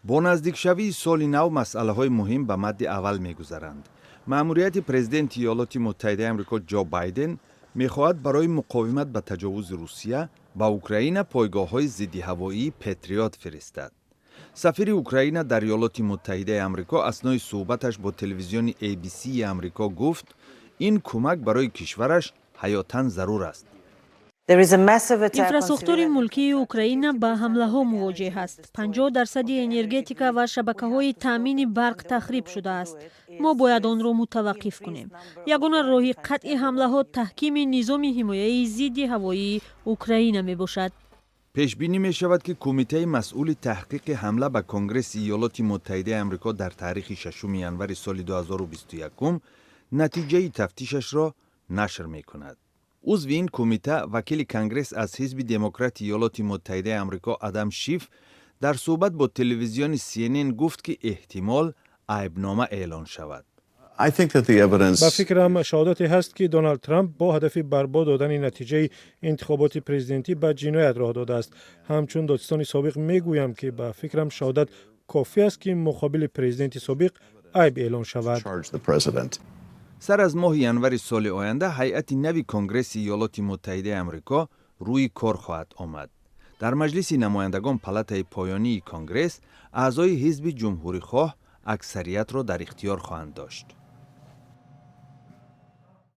با نزدیکشوی سال نو مسئله‌های مهم به مد اول می‌گذرند. مأموریت پرزیدنت ایالات متحده آمریکا جو بایدن می‌خواهد برای مقاومت به تجاوز روسیه به اوکراین پایگاه‌های ضد هوایی پتریوت فرستد. سفیر اوکراین در ایالات متحده آمریکا اثنای صحبتش با تلویزیون ABC آمریکا گفت این کمک برای کشورش حیاتاً ضرور است. اینفراستراکتور ملکی اوکراین با حمله ها مواجه است. 50% انرژتیکا و شبکه‌های تامین برق تخریب شده است. ما باید آن را متوقف کنیم. یگانه راه قطع حمله ها تحکیم نظام حمایت ضد هوایی اوکراین می باشد. پیش بینی می شود که کمیته مسئول تحقیق حمله به کنگره ایالات متحده آمریکا در تاریخ 6 ژانویه سال 2021 نتیجه تفتیشش را نشر می کند. عضو این کمیته وکیل کنگره از حزب دموکرات ایالات متحده آمریکا آدم شیف در صحبت با تلویزیون CNN گفت که احتمال عیبنامه اعلان شود. با فکرم شهادتی هست که دونالد ترامپ با هدف برباد دادن نتیجه انتخابات پرزیدنتی به جنایت راه داده است. همچون دادستان سابق میگویم که با فکرم شهادت کافی است که مقابل پرزیدنت سابق عیب اعلان شود. سر از ماه ژانویه سال آینده هیئت نوی کنگره ایالات متحده آمریکا روی کار خواهد آمد. در مجلس نمایندگان پالاتای پایانی کنگره اعضای حزب جمهوری خواه اکثریت را در اختیار خواهند داشت.